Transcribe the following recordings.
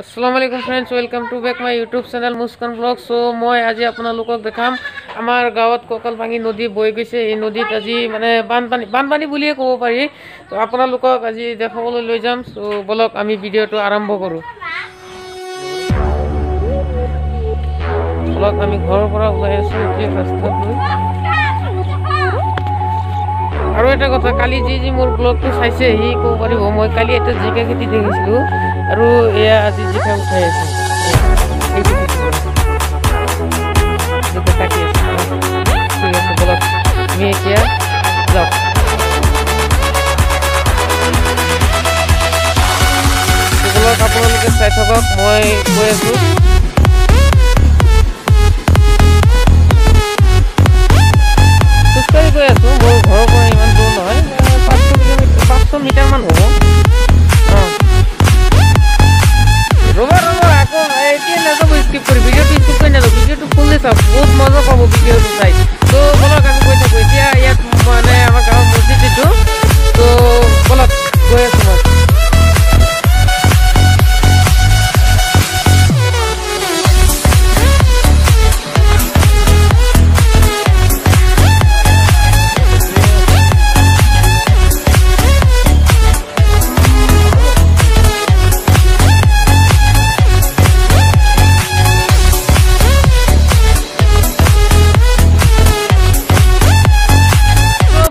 Assalamu alaikum friends, welcome to back my YouTube channel Muskan Vlog. So moi আজি আপোনালোকক দেখাম আমাৰ গাঁৱত কোকলভাঙি নদী বৈ গৈছে। এই নদীত আজি মানে বানপানী বুলিয়ে ক'ব পাৰি। তো আপোনালোকক আজি দেখাবলৈ লৈ যাম। সো বলক আমি ভিডিওটো আৰম্ভ কৰো। বলক আমি ঘৰৰ পৰা ওলাই আছো এই ৰাস্তাত লৈ। আৰু এটা কথা, কালি যি মোৰ ব্লগটো চাইছে হি ক'ব পাৰিব মই কালি এটা জিকা খেতি দেখিছিলো আৰু এয়া আজি জিকা উঠাই আছে। ঠিক আছে বলক আমি এতিয়া যাওঁ। বলক আপোনালোকে চাই থাকক, মই কৈ আছো। খোজকাঢ়ি গৈ আছো, মোৰ ঘৰৰ পৰা ইমান দূৰ নহয়, 500 মিটাৰ মান হ'ব। ৰ'বা আকৌ এতিয়া নাযাব, স্কিপ কৰি ভিডিঅ'টো স্কিপ কৰি নাযাব, ভিডিঅ'টো ফুললি চাওক, বহুত মজা পাব ভিডিঅ'টো চাই। তো বলক আমি গৈ থাকোঁ। এতিয়া ইয়াত মানে আমাৰ গাঁৱৰ মছজিদ এইটো, তো বলক গৈ আছো মই।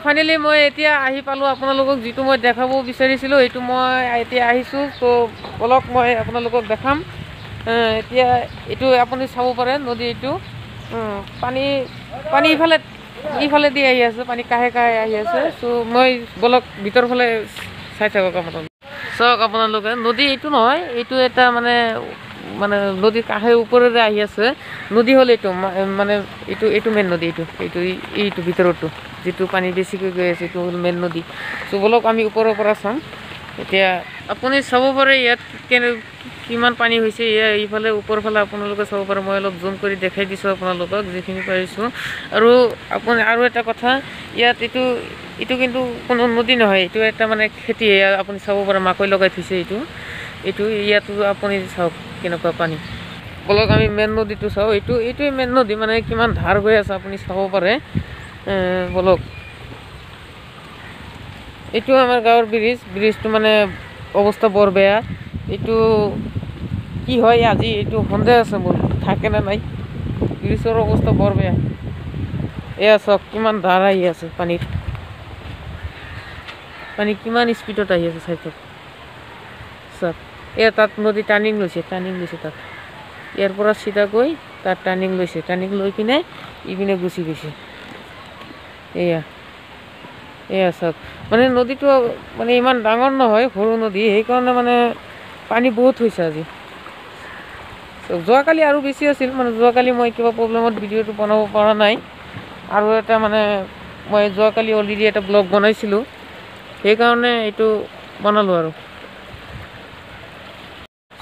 ফাইনেলি মই এতিয়া আহি পালোঁ। আপোনালোকক যিটো মই দেখাব বিচাৰিছিলোঁ এইটো মই এতিয়া আহিছোঁ। তো বলক মই আপোনালোকক দেখাম। এতিয়া এইটো আপুনি চাব পাৰে নদী, এইটো পানী ইফালেদি আহি আছে, পানী কাষে কাষে আহি আছে। চ' মই বলক ভিতৰ ফালে চাই থাকক আপোনালোকে। চাওক আপোনালোকে নদী এইটো নহয়, এইটো এটা মানে নদীৰ কাষে ওপৰেৰে আহি আছে। নদী হ'ল এইটো, মানে এইটো মেইন নদী, এইটো ভিতৰতো যিটো পানী বেছিকৈ গৈ আছে এইটো হ'ল মেইন নদী। চ' বলক আমি ওপৰৰ পৰা চাম। এতিয়া আপুনি চাব পাৰে ইয়াত কিমান পানী হৈছে। ইফালে ওপৰ ফালে আপোনালোকে চাব পাৰে। মই অলপ জুম কৰি দেখাই দিছোঁ আপোনালোকক যিখিনি পাৰিছোঁ। আৰু এটা কথা, ইয়াত এইটো কিন্তু কোনো নদী নহয়, এইটো এটা মানে খেতি। আপুনি চাব পাৰে মাকৈ লগাই থৈছে এইটো ইয়াতো আপুনি চাওক কেনেকুৱা পানী। বলক আমি মেইন নদীটো চাওঁ। এইটোৱে মেইন নদী, মানে কিমান ধাৰ হৈ আছে আপুনি চাব পাৰে। বলক এইটো আমাৰ গাঁৱৰ ব্ৰিজটো মানে অৱস্থা বৰ বেয়া। এইটো কি হয় আজি এইটো সন্দেহ আছে মোৰ, থাকে নে নাই। ব্ৰিজৰ অৱস্থা বৰ বেয়া। এয়া চাওক কিমান ধাৰ আহি আছে পানী কিমান স্পীডত আহি আছে চাই চাওক। চাওক এয়া তাত নদী টাৰ্ণিং লৈছে তাত, ইয়াৰ পৰা চিধা গৈ তাত টাৰ্ণিং লৈ কিনে ইপিনে গুচি গৈছে। এয়া চাওক, মানে নদীটো মানে ইমান ডাঙৰ নহয়, সৰু নদী, সেইকাৰণে মানে পানী বহুত হৈছে আজি। যোৱাকালি আৰু বেছি আছিল, মানে যোৱাকালি মই কিবা প্ৰব্লেমত ভিডিঅ'টো বনাব পৰা নাই। আৰু এটা মানে মই যোৱাকালি অলৰেডি এটা ব্লগ বনাইছিলোঁ, সেইকাৰণে এইটো বনালোঁ আৰু।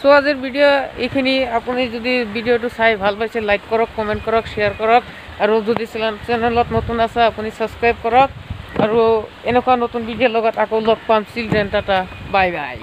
চ' আজিৰ ভিডিঅ' এইখিনি। আপুনি যদি ভিডিঅ'টো চাই ভাল পাইছে লাইক কৰক, কমেণ্ট কৰক, শ্বেয়াৰ কৰক। আৰু যদি চেনেলত নতুন আছে আপুনি ছাবস্ক্ৰাইব কৰক। আৰু এনেকুৱা নতুন ভিডিঅ'ৰ লগত আকৌ লগ পাম। Children Tata, bye bye.